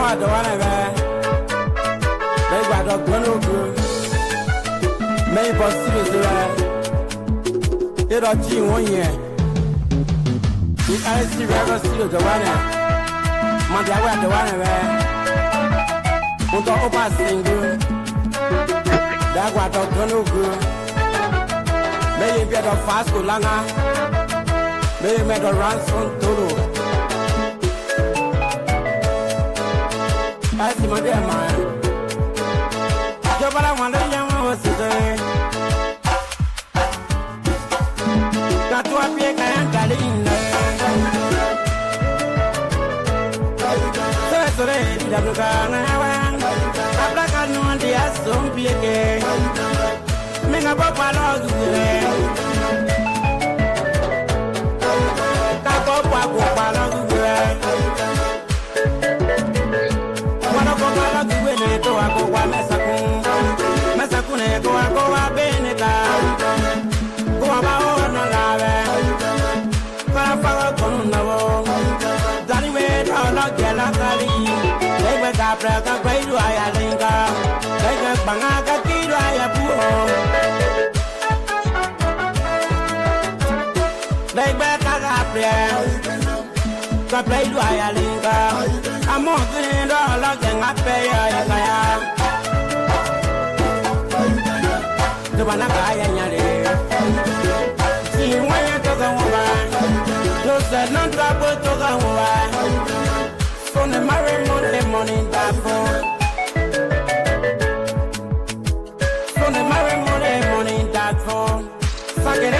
I don't want to they got a gun over. Maybe serious. It are 1 year. The IC River Studio, the one. Monday, the one. Put the open single. That got a gun over. Maybe get a fast langa. Maybe make a ransom tolo. I see my dear man. But I wonder young was today. Got to appear and Galina. So today, the Lugana, a black and one day, some PK. Make a papa log. Papa log. What a papa log when I go one Masakune go Benega. Go about no lave. They were Gabriel, great to I linga. They were Bangaga, Kira, they were Gabriel, great to I linga. I'm more than all than I pay. The one I see when you talk about. You said not trouble to go away. From the married money that phone. From the married money that phone. Fuck it,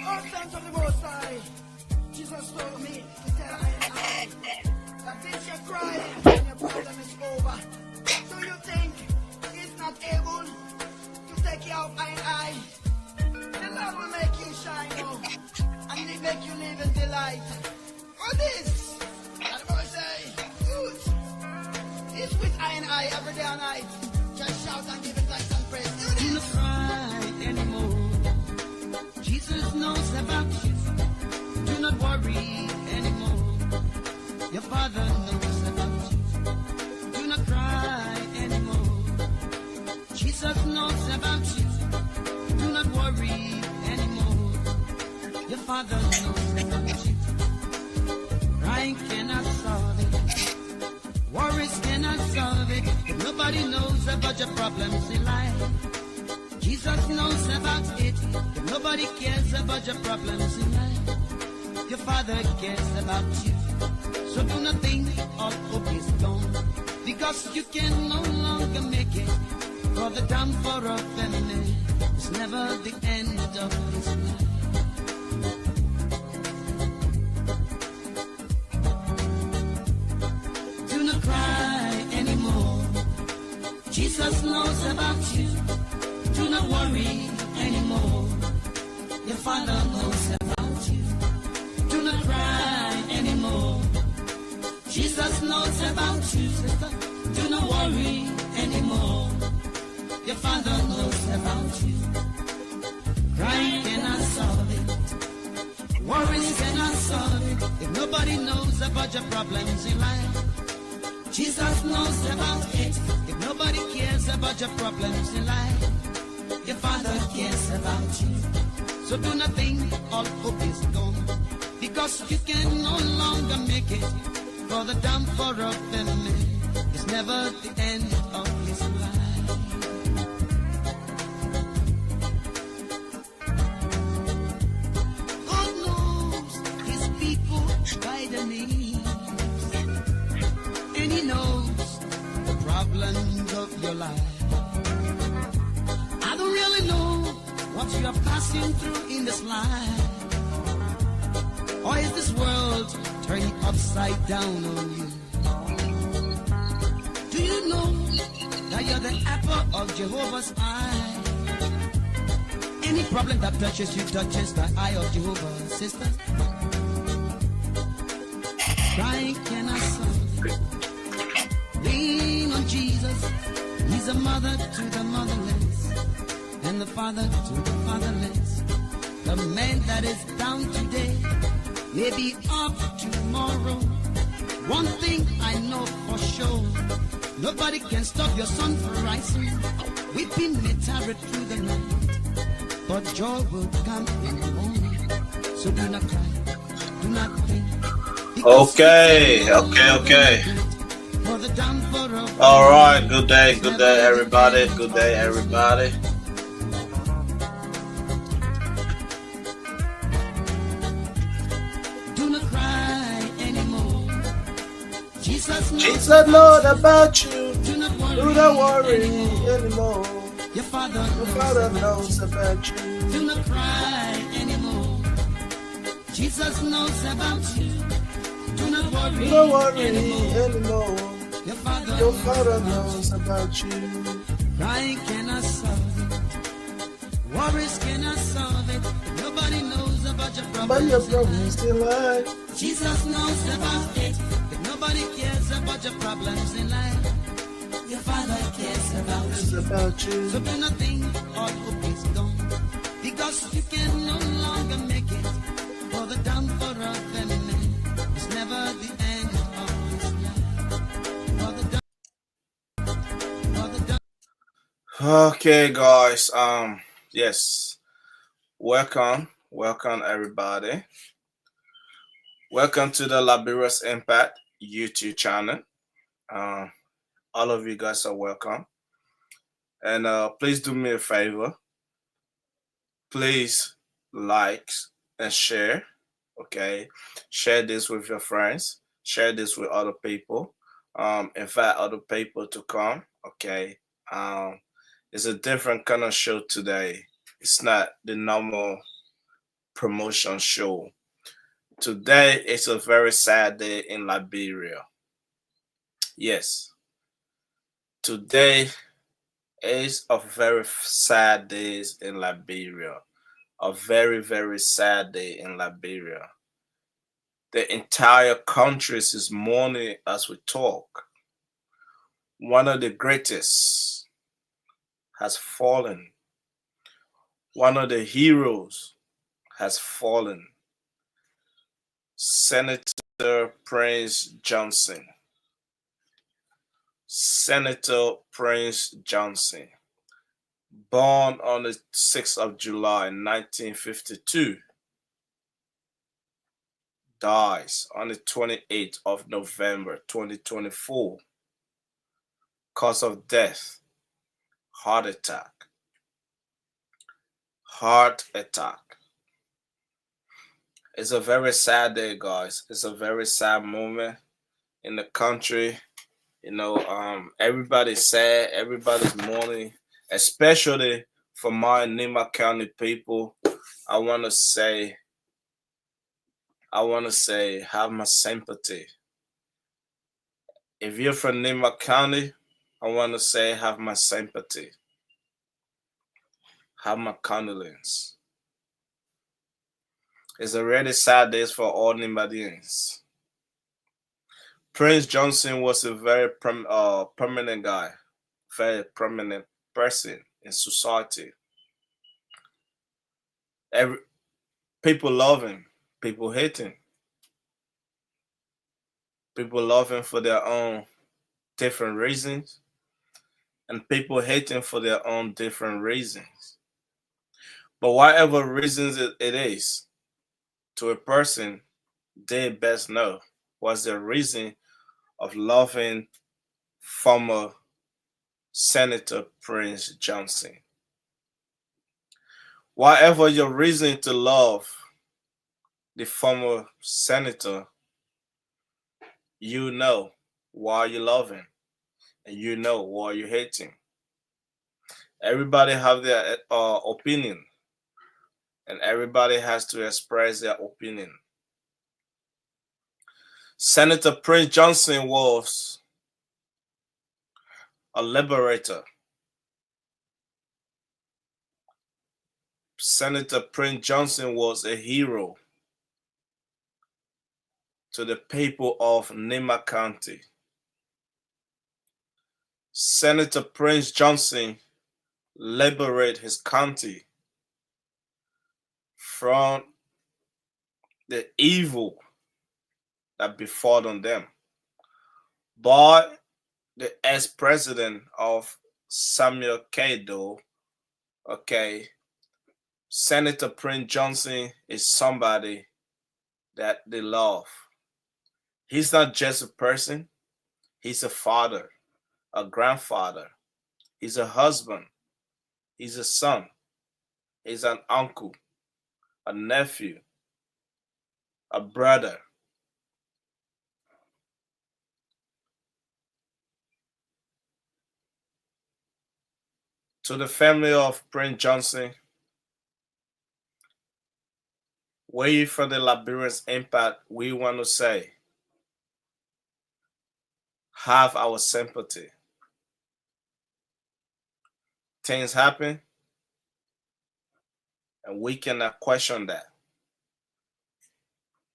all thanks to the Most High. Jesus told me to tell me that since you're crying and your problem is over, do you think he's not able to take you out eye? The Lord will make you shine, oh, and He make you live in delight. For this, that boy say, good. It's with eye every day and night. Just shout and give it thanks and praise. Do not cry anymore. Jesus knows about you. Do not worry anymore. Your Father knows about you. Do not cry anymore. Jesus knows about you. Do not worry anymore. Your Father knows about you. Crying cannot solve it. Worries cannot solve it. If nobody knows about your problems in life, Jesus knows about it. If nobody cares about your problems in life, your Father cares about you. So do not think all hope is gone, because you can no longer make it. For the downfall of family is never the end of his life. Do not cry anymore. Jesus knows about you. Do not worry anymore. Your Father knows about you. Do not cry anymore. Jesus knows about you, sister. Do not worry anymore. Your Father knows about you. Crying cannot solve it. Worries cannot solve it. If nobody knows about your problems in life, Jesus knows about it. If nobody cares about your problems in life, your Father cares about you. So do not think all hope is gone, because you can no longer make it. For the downfall of enemy is never the end of his life. God knows his people by the names, and he knows the problems of your life. I don't really know what you are passing through in this life. Or is this world turning upside down on you? Do you know that you're the apple of Jehovah's eye? Any problem that touches you touches the eye of Jehovah, sister. Crying cannot solve it. Lean on Jesus. He's a mother to the motherless and the father to the fatherless. The man that is down today may be up tomorrow. Nobody can stop your sun from rising. Weeping may tarry through the night, but joy will come in the morning. So do not cry, do not think. Okay. All right. Good day, everybody. Good day, everybody. Do not cry anymore. Jesus Jesus knows about you. Do not Do not worry anymore. Your Father knows about you. Do not cry anymore. Jesus knows about you. Do not worry anymore. Your Father knows about you. Crying cannot solve it. Worries cannot solve it. Nobody knows about your problems. But your problems in life. Jesus knows about it. But nobody cares about your problems in life. Your Father cares about you. So do not think all hope is gone, because you can no longer make it. For the downfall of any man is never the end of his life. Okay, guys. Yes. Welcome everybody. Welcome to the Liberia's Impact YouTube channel. All of you guys are welcome. And please do me a favor. Please like and share. Okay. Share this with your friends. Share this with other people. Invite other people to come. Okay. It's a different kind of show today. It's not the normal promotion show. Today is a very sad day in Liberia. Yes. Today is a very sad day in Liberia. A very, very sad day in Liberia. The entire country is mourning as we talk. One of the greatest has fallen. One of the heroes has fallen. Senator Prince Johnson. Senator Prince Johnson, born on the 6th of July 1952, dies on the 28th of November 2024. Cause of death, heart attack. Heart attack. It's a very sad day, guys. It's a very sad moment in the country. You know, everybody's sad, everybody's mourning, especially for my Nimba County people. I want to say, have my sympathy. If you're from Nimba County, I want to say, have my sympathy. Have my condolence. It's a really sad day for all Nimbadians. Prince Johnson was a very prominent guy, very prominent person in society. People love him, people hate him. People love him for their own different reasons, and people hate him for their own different reasons. But whatever reasons it is, to a person, they best know what's the reason of loving former Senator Prince Johnson. Whatever your reason to love the former senator, you know why you love him, and you know why you hate him. Everybody have their opinion, and everybody has to express their opinion. Senator Prince Johnson was a liberator. Senator Prince Johnson was a hero to the people of Nimba County. Senator Prince Johnson liberated his county from the evil that befallen them. But the ex-president of Samuel Kado, okay, Senator Prince Johnson is somebody that they love. He's not just a person, he's a father, a grandfather, he's a husband, he's a son, he's an uncle, a nephew, a brother. To the family of Prince Johnson, way for the Liberians' impact, we want to say, have our sympathy. Things happen, and we cannot question that.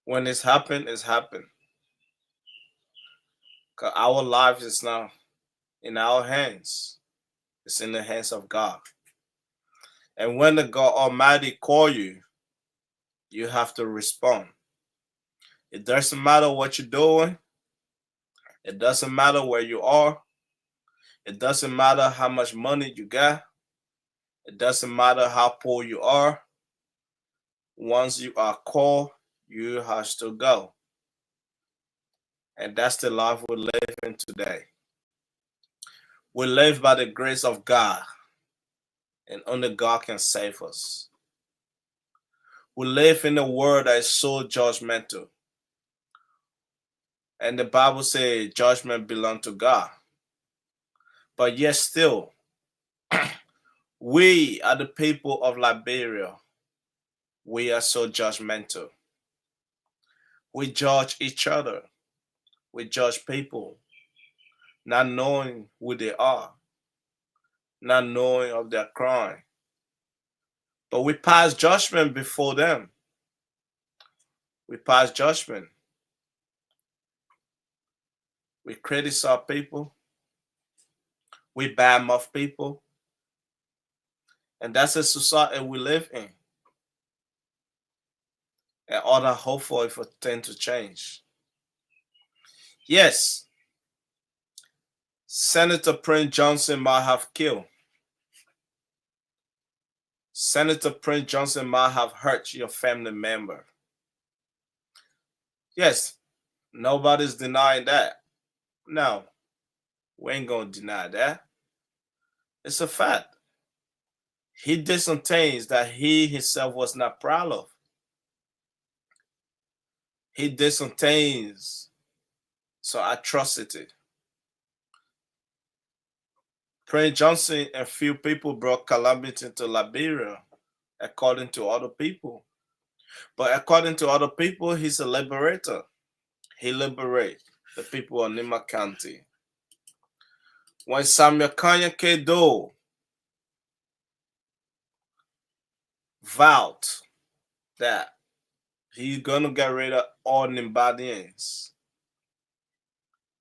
When it's happened, it's happened. Because our life is now in our hands. It's in the hands of God. And when the God Almighty call you, you have to respond. It doesn't matter what you're doing. It doesn't matter where you are. It doesn't matter how much money you got. It doesn't matter how poor you are. Once you are called, you have to go. And that's the life we live in today. We live by the grace of God, and only God can save us. We live in a world that is so judgmental. And the Bible says judgment belongs to God. But yet still, we are the people of Liberia. We are so judgmental. We judge each other. We judge people, not knowing who they are, not knowing of their crime. But we pass judgment before them. We pass judgment. We criticize people. We badmouth people. And that's the society we live in. And all that hope for it for things to change. Yes, Senator Prince Johnson might have killed. Senator Prince Johnson might have hurt your family member. Yes, nobody's denying that. No, we ain't gonna deny that. It's a fact. He did some things that he himself was not proud of. He did some things, so atrocity. Prince Johnson and few people brought calamity to Liberia, according to other people. But according to other people, he's a liberator. He liberates the people of Nimba County. When Samuel Kanya Kedo vowed that he's gonna get rid of all Nimbadians,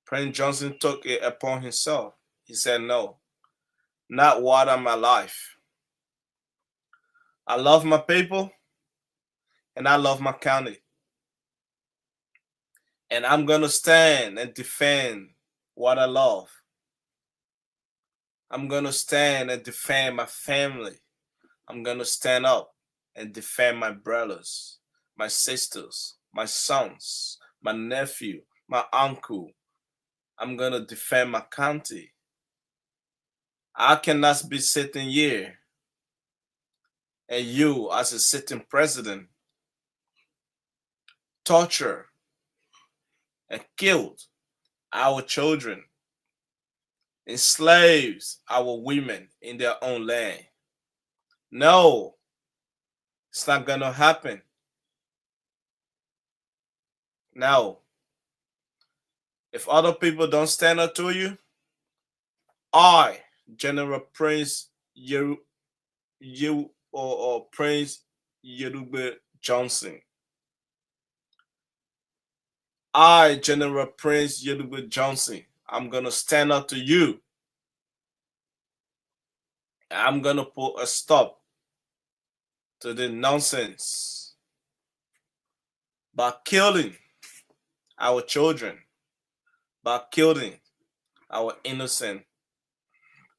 Prince Johnson took it upon himself. He said, no, not water my life. I love my people and I love my county. And I'm gonna stand and defend what I love. I'm gonna stand and defend my family. I'm gonna stand up and defend my brothers, my sisters, my sons, my nephew, my uncle. I'm gonna defend my county. I cannot be sitting here and you, as a sitting president, torture and killed our children, enslaves our women in their own land. No, it's not gonna happen. No. If other people don't stand up to you, I, General Prince or Prince Yerube Johnson, I, General Prince Yerube Johnson, I'm gonna stand up to you. I'm gonna put a stop to the nonsense by killing our children, by killing our innocent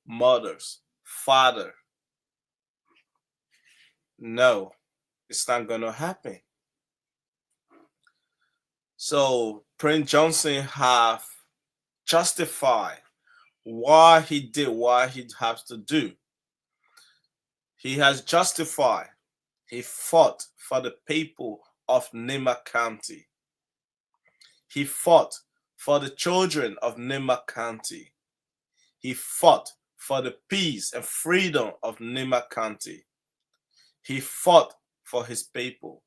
mothers, father. No, it's not going to happen. So Prince Johnson have justified why he did what he has to do. He has justified. He fought for the people of Nimba County. He fought for the children of Nimba County. He fought for the peace and freedom of Nimba County. He fought for his people.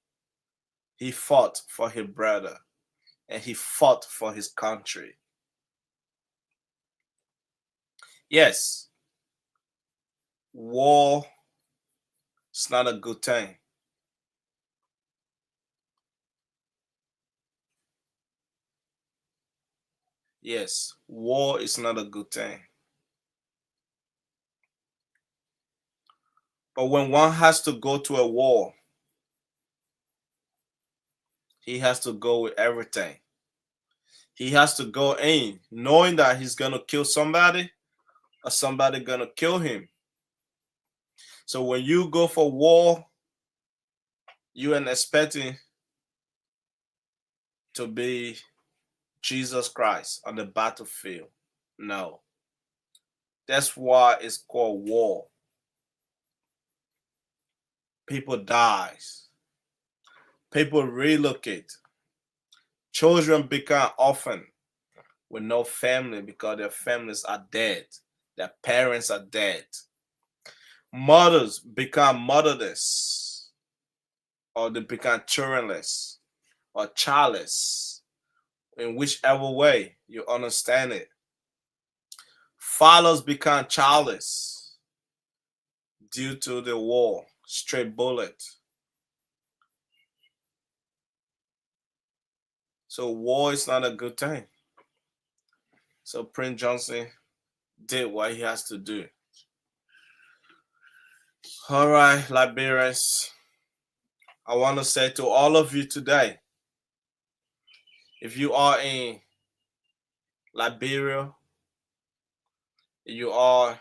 He fought for his brother. And he fought for his country. Yes, war is not a good thing. Yes, war is not a good thing. But when one has to go to a war, he has to go with everything. He has to go in knowing that he's going to kill somebody or somebody going to kill him. So when you go for war, you ain't expecting to be Jesus Christ on the battlefield. No. That's why it's called war. People die. People relocate. Children become orphan with no family because their families are dead. Their parents are dead. Mothers become motherless, or they become childrenless or childless, in whichever way you understand it. Fathers become childless due to the war, straight bullet. So war is not a good thing. So Prince Johnson did what he has to do. All right, Liberians, I want to say to all of you today, if you are in Liberia, you are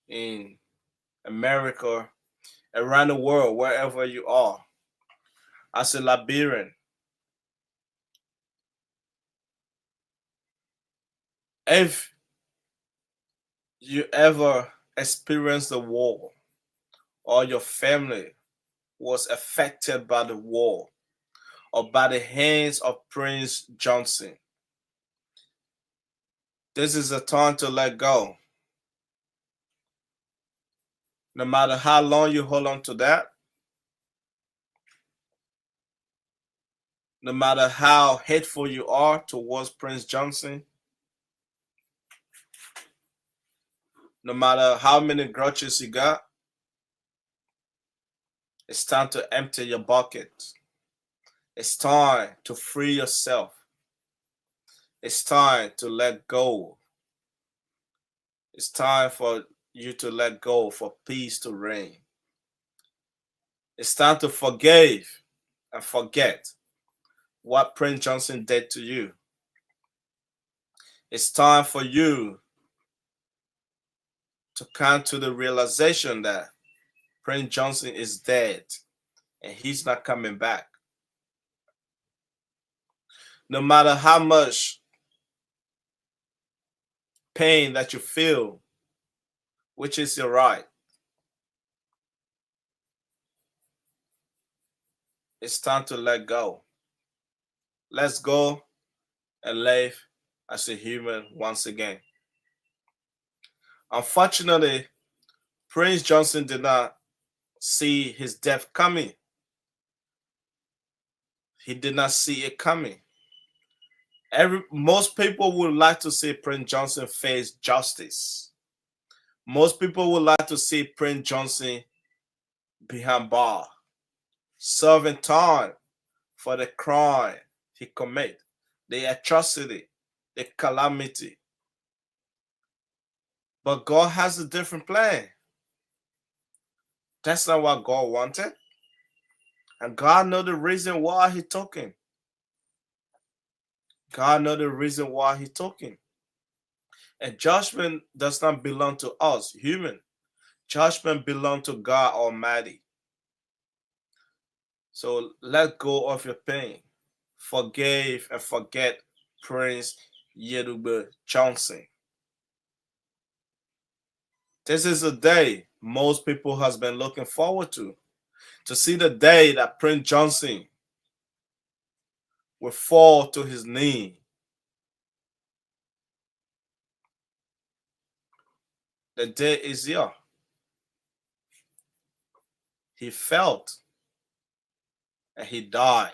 in America, around the world, wherever you are, as a Liberian, if you ever experienced the war or your family was affected by the war or by the hands of Prince Johnson, this is a time to let go. No matter how long you hold on to that, no matter how hateful you are towards Prince Johnson, no matter how many grudges you got, it's time to empty your bucket. It's time to free yourself. It's time to let go. It's time for you to let go, for peace to reign. It's time to forgive and forget what Prince Johnson did to you. It's time for you to come to the realization that Prince Johnson is dead and he's not coming back. No matter how much pain that you feel, which is your right, it's time to let go. Let's go and live as a human once again. Unfortunately, Prince Johnson did not see his death coming. He did not see it coming. Most people would like to see Prince Johnson face justice. Most people would like to see Prince Johnson behind bar, serving time for the crime he committed, the atrocity, the calamity. But God has a different plan. That's not what God wanted. And God knows the reason why he took him. God knows the reason why he took him. And judgment does not belong to us, human. Judgment belongs to God Almighty. So let go of your pain. Forgive and forget Prince Yeruba Johnson. This is a day most people has been looking forward to see the day that Prince Johnson will fall to his knee. The day is here. He felt and he died.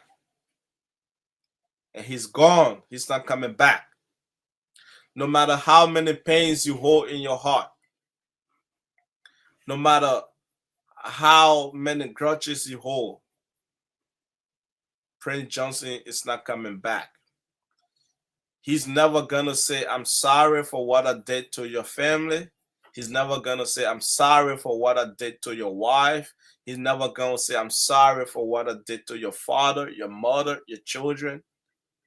And he's gone. He's not coming back. No matter how many pains you hold in your heart, no matter how many grudges you hold, Prince Johnson is not coming back. He's never gonna say, I'm sorry for what I did to your family. He's never gonna say, I'm sorry for what I did to your wife. He's never gonna say, I'm sorry for what I did to your father, your mother, your children,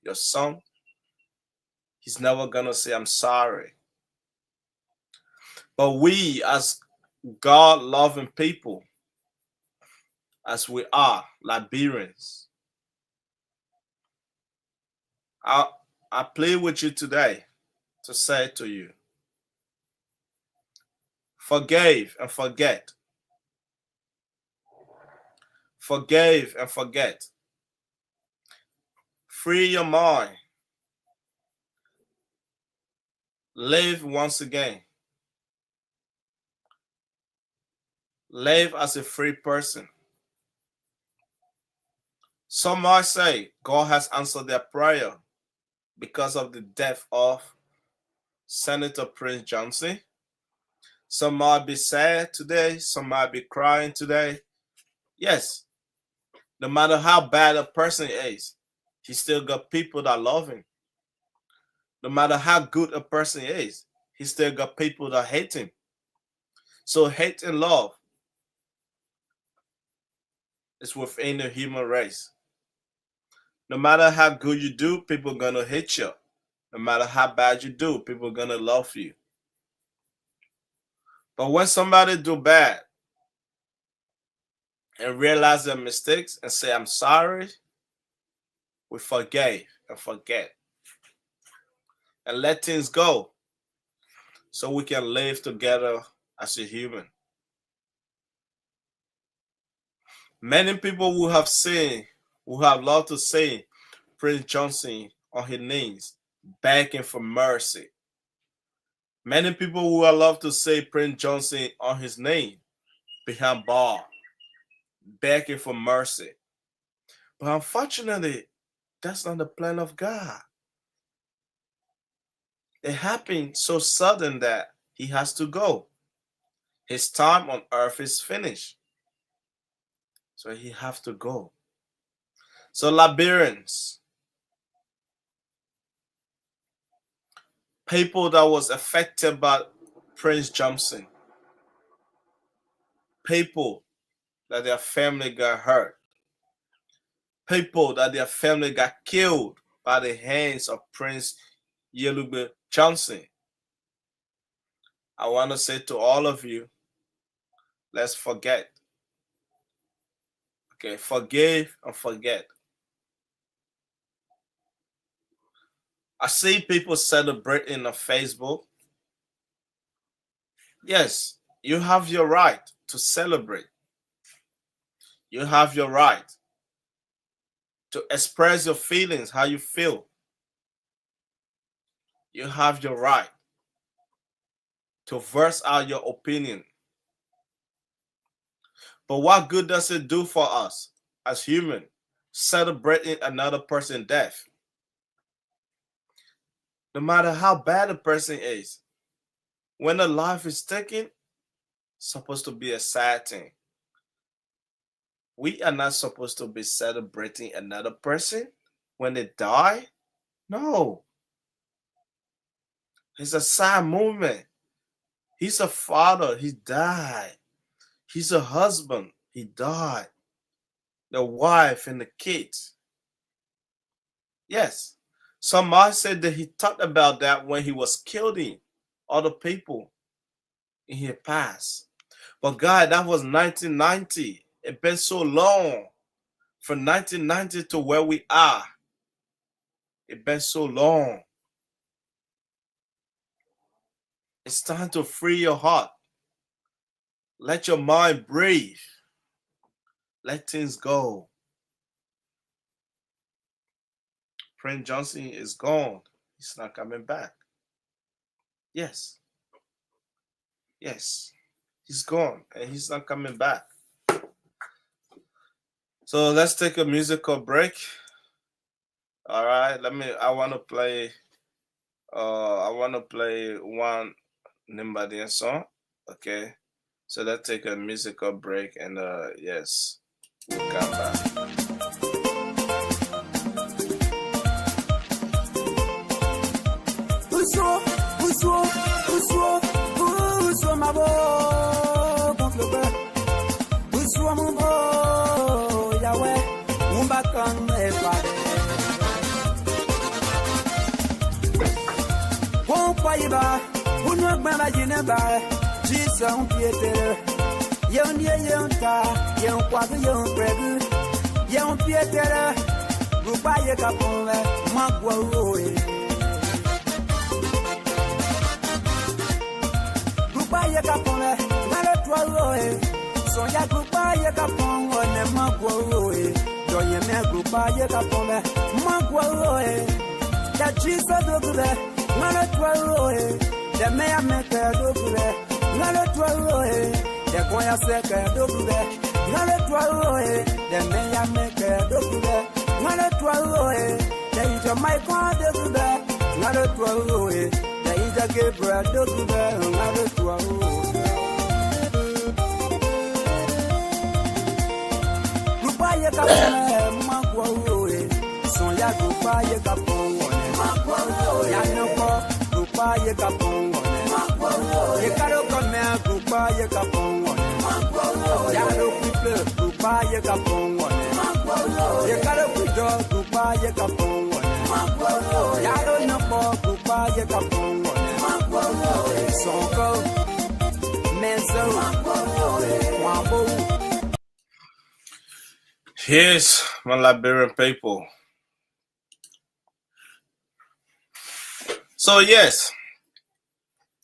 your son. He's never gonna say, I'm sorry. But we, as God-loving people, as we are, Liberians, I plead with you today to say to you, forgive and forget. Forgive and forget. Free your mind. Live once again. Live as a free person. Some might say God has answered their prayer because of the death of Senator Prince Johnson. Some might be sad today. Some might be crying today. Yes, no matter how bad a person is, he still got people that love him. No matter how good a person is, he still got people that hate him. So hate and love is within the human race. No matter how good you do, people are gonna hate you. No matter how bad you do, people are gonna love you. But when somebody do bad and realize their mistakes and say, I'm sorry, we forgive and forget. And let things go so we can live together as a human. Many people who have seen, who have loved to see Prince Johnson on his knees, begging for mercy. Many people who would love to see Prince Johnson on his knee behind bar, begging for mercy. But unfortunately, that's not the plan of God. It happened so sudden that he has to go. His time on earth is finished. So he has to go. So Liberians, people that was affected by Prince Johnson, people that their family got hurt, people that their family got killed by the hands of Prince Yeruba Johnson. I want to say to all of you, let's forget. Okay, forgive and forget. I see people celebrating on Facebook. Yes, you have your right to celebrate. You have your right to express your feelings, how you feel. You have your right to voice out your opinion. But what good does it do for us as humans celebrating another person's death? No matter how bad a person is, when a life is taken, it's supposed to be a sad thing. We are not supposed to be celebrating another person when they die. No. It's a sad moment. He's a father, he died. He's a husband, he died. The wife and the kids. Yes. Some might say that he talked about that when he was killed. other people in his past. But God, that was 1990. It's been so long from 1990 to where we are. It's been so long. It's time to free your heart. Let your mind breathe. Let things go. Prince Johnson is gone. He's not coming back. Yes. Yes. He's gone and he's not coming back. So let's take a musical break. All right. I want to play one Nimba song. Okay. So let's take a musical break and yes, we'll come back. Pousse-moi ma voix contre le beurre. Pousse-moi mon beau, Yahweh, mon bâton est paré. Bon, croyez pas, vous ne m'imaginez pas, j'y suis un piéteur. Y'a un dieu, y'a un tas, y'a un quadre, y'a un prévu, y'a un piéteur. Vous croyez qu'à fond, ma guaou est. Ye kapone, ngale twaloe. So ya grupa ye kapone, ne magwaloe. Do ye me grupa ye kapone, magwaloe. Ya chisa dogule, ngale twaloe. De me ya meke dogule, ngale twaloe. De koya seke dogule, ngale twaloe. De me ya meke dogule, ngale twaloe. De ija maikwa dogule, ngale twaloe. De Gabriel dogule, ngale twaloe. Ye kapone magwoe son ya grupa ye kapone magwoe ya noko grupa ye kapone magwoe ye karo kome grupa ye kapone magwoe ya ro people grupa ye kapone magwoe ye karo kujo grupa ye kapone magwoe ya ro noko grupa ye kapone magwoe sonko menzo magwoe wabo. Here's my Liberian people. So yes,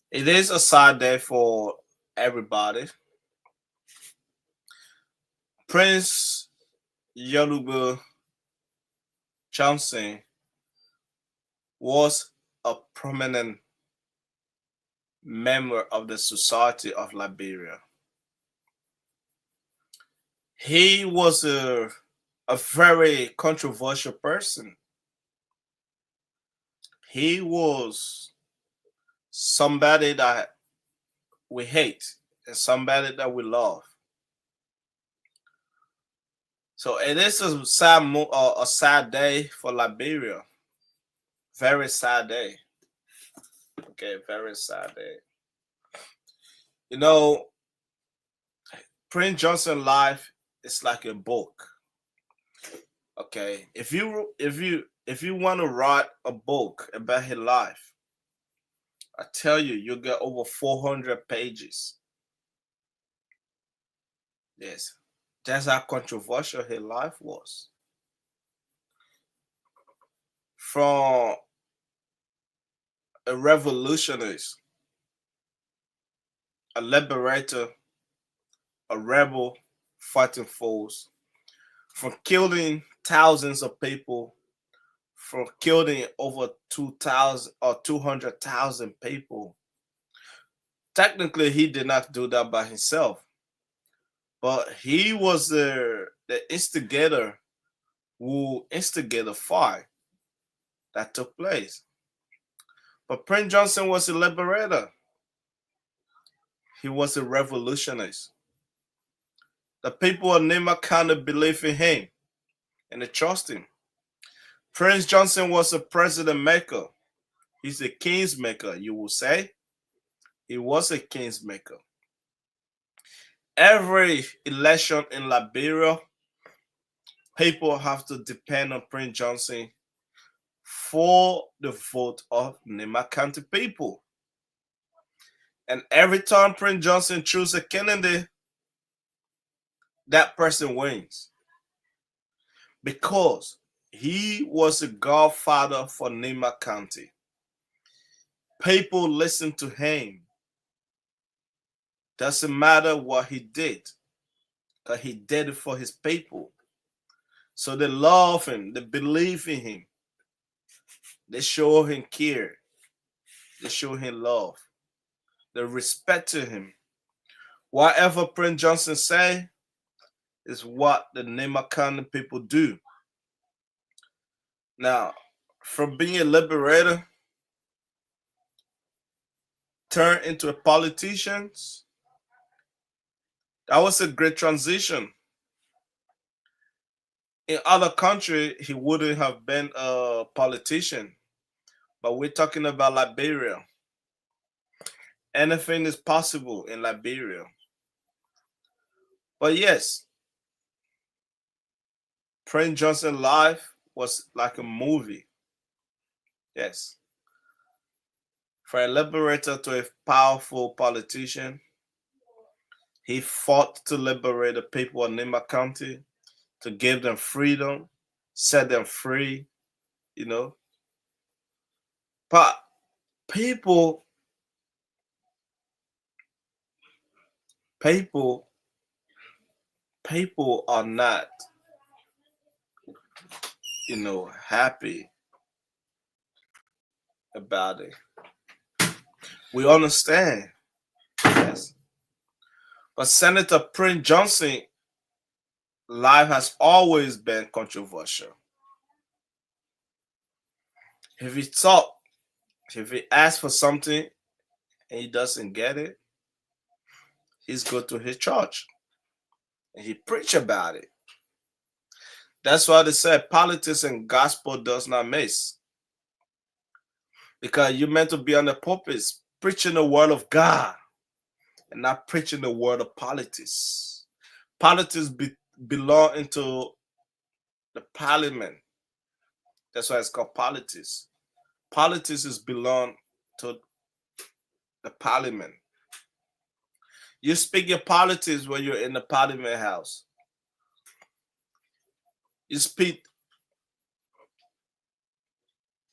it is a sad day for everybody. Prince Yaluba Johnson was a prominent member of the Society of Liberia. He was a very controversial person. He was somebody that we hate and somebody that we love. So it is a sad day for Liberia. Very sad day. Okay, very sad day. You know, Prince Johnson's life is like a book. Okay, if you want to write a book about his life, I tell you, you'll get over 400 pages. Yes, that's how controversial his life was. From a revolutionist, a liberator, a rebel fighting foes, from killing thousands of people, from killing over 2,000 or 200,000 people. Technically, he did not do that by himself, but he was the instigator who instigated a fight that took place. But Prince Johnson was a liberator. He was a revolutionist. The people of Nimba kind of believe in him and they trust him. Prince Johnson was a president maker. He's a king's maker, you will say. He was a king's maker. Every election in Liberia, people have to depend on Prince Johnson for the vote of Nimba County people. And every time Prince Johnson chooses a candidate, that person wins. Because he was a godfather for Nimba County. People listen to him. Doesn't matter what he did, because he did it for his people. So they love him, they believe in him, they show him care, they show him love, they respect him. Whatever Prince Johnson say is what the Nimba County people do. Now, from being a liberator, turn into a politician, that was a great transition. In other countries, he wouldn't have been a politician, but we're talking about Liberia. Anything is possible in Liberia. But yes, Prince Johnson's life was like a movie. Yes. For a liberator to a powerful politician, he fought to liberate the people of Nimba County, to give them freedom, set them free, you know. But people are not, happy about it. We understand, yes. But Senator Prince Johnson life has always been controversial. If he asks for something and he doesn't get it, he's go to his church and he preach about it. That's why they say politics and gospel does not mix. Because you're meant to be on the pulpit preaching the word of God and not preaching the word of politics. Politics belong into the parliament. That's why it's called politics. Politics is belong to the parliament. You speak your politics when you're in the parliament house. You speak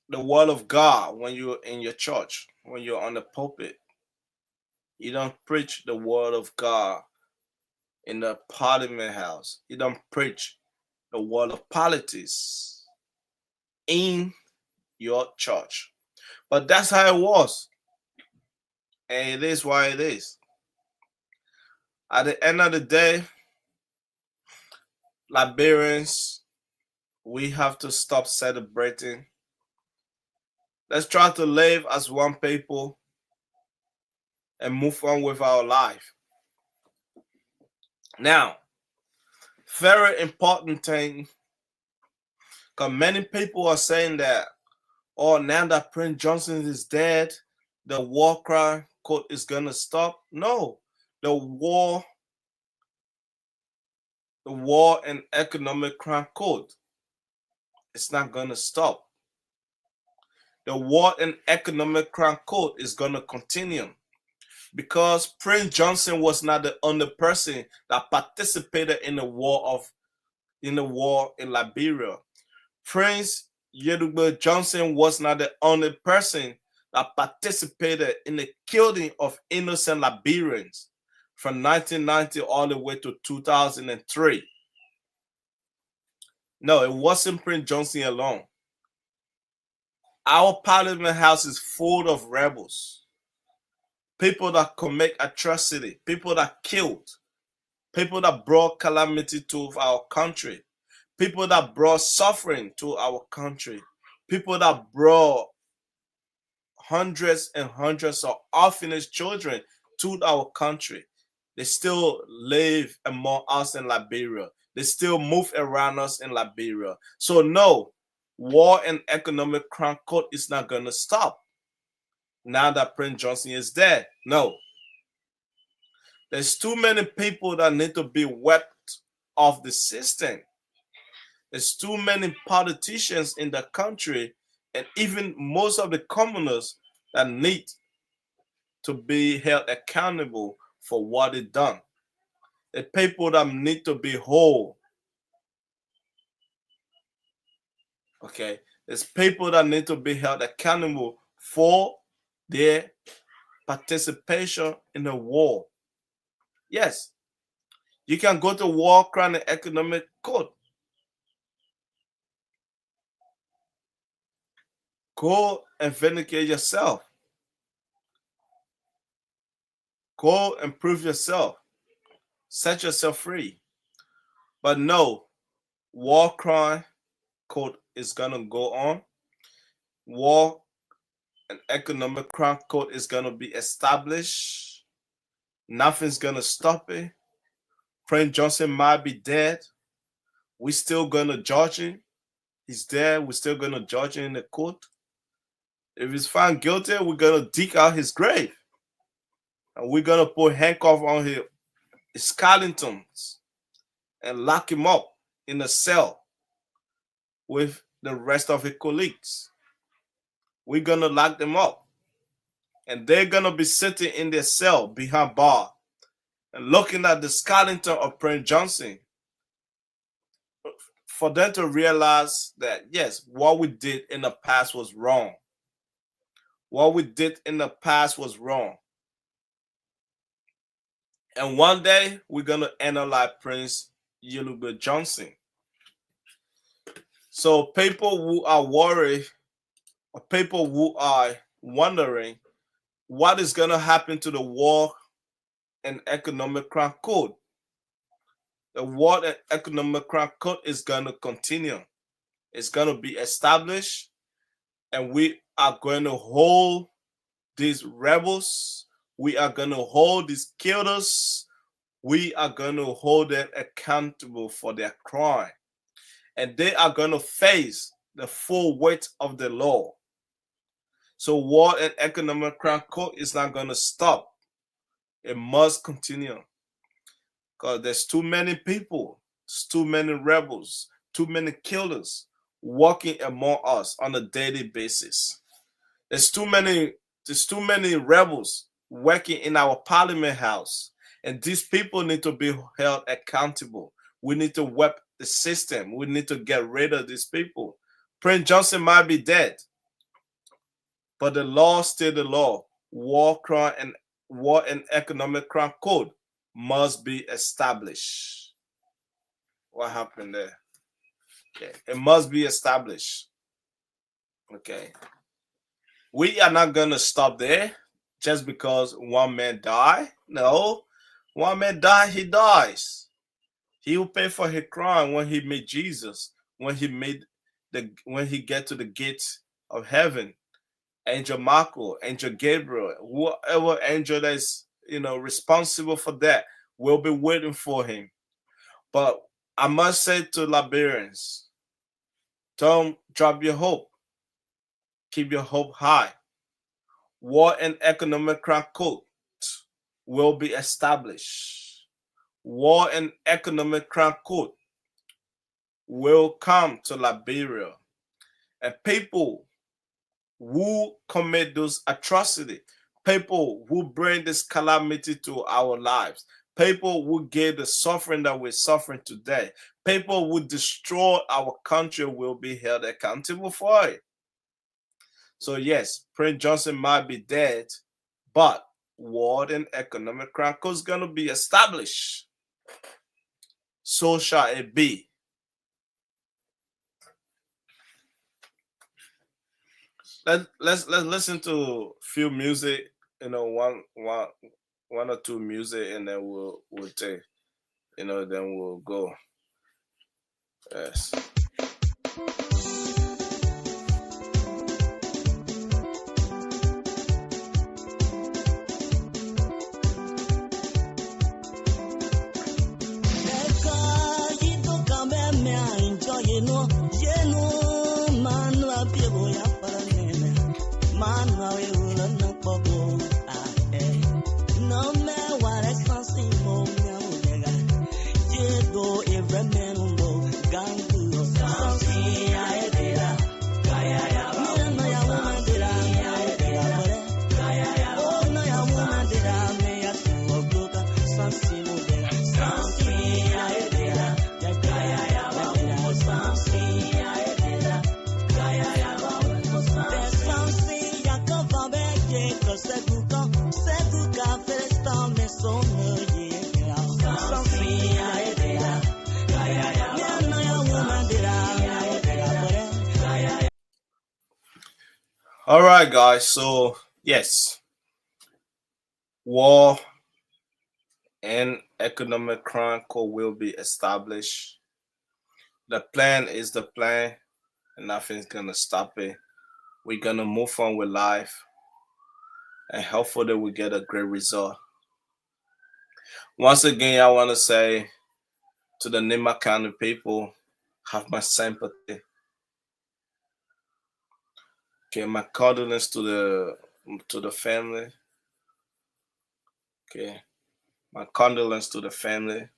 the word of God when you're in your church, when you're on the pulpit. You don't preach the word of God in the parliament house. You don't preach the word of politics in your church. But that's how it was. And it is why it is. At the end of the day, Liberians, we have to stop celebrating. Let's try to live as one people and move on with our life. Now, very important thing, because many people are saying that, oh, now that Prince Johnson is dead, the war crime code is going to stop. No, the war and economic crime code, it's not going to stop. The war and economic crime code is going to continue because Prince Johnson was not the only person that participated in the war in Liberia. Prince Yeduba Johnson was not the only person that participated in the killing of innocent Liberians from 1990 all the way to 2003. No, it wasn't Prince Johnson alone. Our parliament house is full of rebels, people that commit atrocity, people that killed, people that brought calamity to our country, people that brought suffering to our country, people that brought hundreds and hundreds of orphanage children to our country. They still live among us in Liberia. They still move around us in Liberia. So no, war and economic crime code is not going to stop now that Prince Johnson is dead. No. There's too many people that need to be wept off the system. There's too many politicians in the country and even most of the commoners that need to be held accountable for what they done. The people that need to be whole. Okay, there's people that need to be held accountable for their participation in the war. Yes, you can go to war crime and economic court. Go and vindicate yourself. Go and prove yourself. Set yourself free. But no, war crime court is gonna go on. War and economic crime court is gonna be established. Nothing's gonna stop it. Prince Johnson might be dead. We're still gonna judge him. He's dead. We're still gonna judge him in the court. If he's found guilty, we're gonna dig out his grave. And we're gonna put handcuffs on his skeletons and lock him up in a cell with the rest of his colleagues. We're gonna lock them up. And they're gonna be sitting in their cell behind bar and looking at the skeleton of Prince Johnson for them to realize that, yes, what we did in the past was wrong. What we did in the past was wrong. And one day, we're going to analyze Prince Yuluba Johnson. So people who are worried, or people who are wondering what is going to happen to the War and Economic Crime Code, the War and Economic Crime Code is going to continue. It's going to be established, and we are going to hold these rebels. We are going to hold these killers. We are going to hold them accountable for their crime. And they are going to face the full weight of the law. So War and Economic Crime Code is not going to stop. It must continue. Because there's too many people, there's too many rebels, too many killers walking among us on a daily basis. There's too many rebels working in our parliament house. And these people need to be held accountable. We need to whip the system. We need to get rid of these people. Prince Johnson might be dead, but the law is still the law. War and Economic Crime Code must be established. What happened there? Okay. It must be established. Okay. We are not going to stop there just because one man died. No. One man died, he dies. He will pay for his crime when he meet Jesus, when he get to the gates of heaven. Angel Michael, Angel Gabriel, whoever angel that is responsible for that will be waiting for him. But I must say to Liberians, don't drop your hope. Keep your hope high. War and Economic Crime Code will be established. War and Economic Crime Code will come to Liberia. And people who commit those atrocities, people who bring this calamity to our lives, people who give the suffering that we're suffering today, people who destroy our country will be held accountable for it. So yes, Prince Johnson might be dead, but War and Economic Crime Code is going to be established. So shall it be. Let's listen to a few music, one or two music, and then we'll take, then we'll go. Yes. All right, guys. So yes, war and economic crime code will be established. The plan is the plan, and nothing's gonna stop it. We're gonna move on with life, and hopefully we get a great result. Once again, I want to say to the Nimba County people, have my sympathy. Okay, my condolences to the family. Okay, my condolences to the family.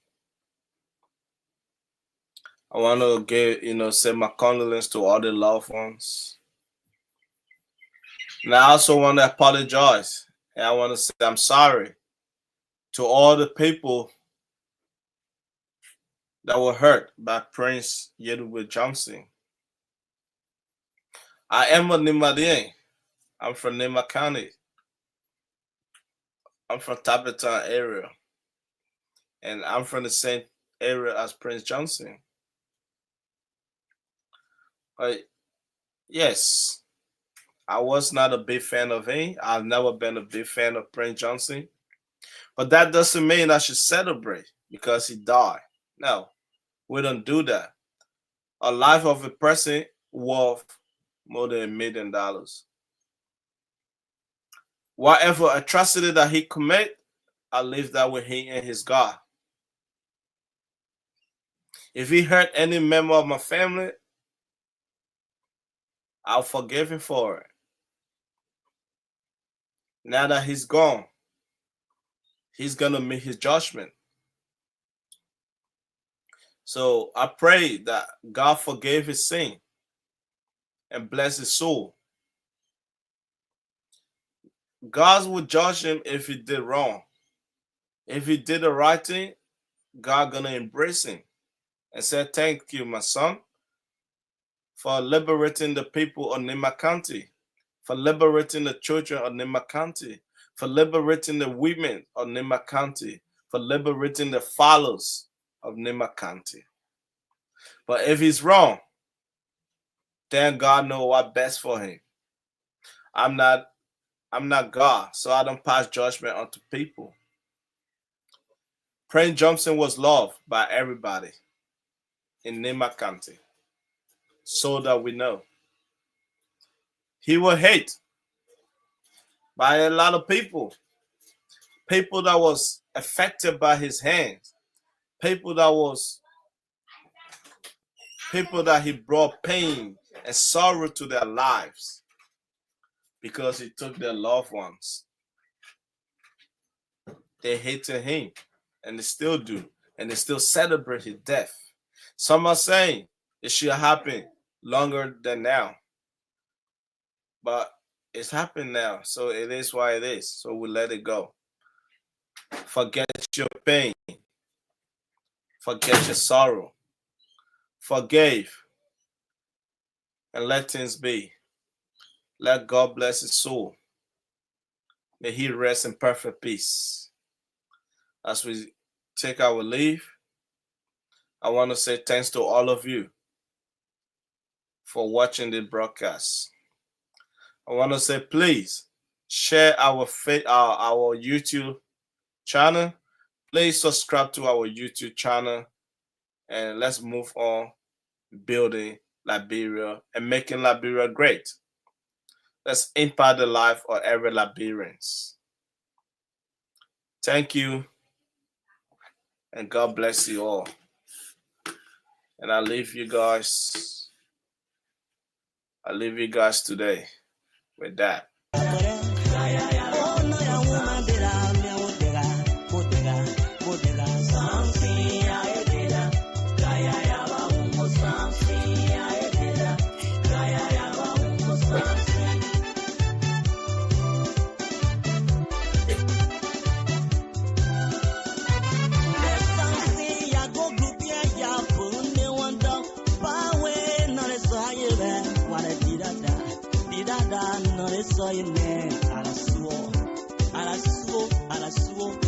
I want to say my condolences to all the loved ones. And I also want to apologize. And I want to say I'm sorry to all the people that were hurt by Prince Yeduwe Johnson. I am a Nimbadian. I'm from Nimba County. I'm from Tapeton area. And I'm from the same area as Prince Johnson. But yes, I was not a big fan of him. I've never been a big fan of Prince Johnson. But that doesn't mean I should celebrate because he died. No, we don't do that. A life of a person worth more than $1 million. Whatever atrocity that he commit, I leave that with him and his God. If he hurt any member of my family, I'll forgive him for it. Now that he's gone, he's gonna meet his judgment. So I pray that God forgave his sin and bless his soul. God will judge him if he did wrong. If he did the right thing, God gonna embrace him and say, thank you, my son, for liberating the people of Nimba County, for liberating the children of Nimba County, for liberating the women of Nimba County, for liberating the fathers of Nimba County. But if he's wrong, then God knows what's best for him. I'm not God, so I don't pass judgment onto people. Prince Johnson was loved by everybody in Nimba County, so that we know. He was hated by a lot of people that was affected by his hands, people that he brought pain and sorrow to their lives because he took their loved ones. They hated him, and they still do, and they still celebrate his death. Some are saying it should happen longer than now, but it's happened now, so it is why it is. So we let it go. Forget your pain. Forget your sorrow. Forgive and let things be. Let God bless his soul. May he rest in perfect peace. As we take our leave, I want to say thanks to all of you for watching the broadcast. I want to say please share our YouTube channel. Please subscribe to our YouTube channel, and let's move on building Liberia and making Liberia great. Let's impact the life of every Liberians. Thank you, and God bless you all. And I leave you guys today with that. Soy man, a la suo,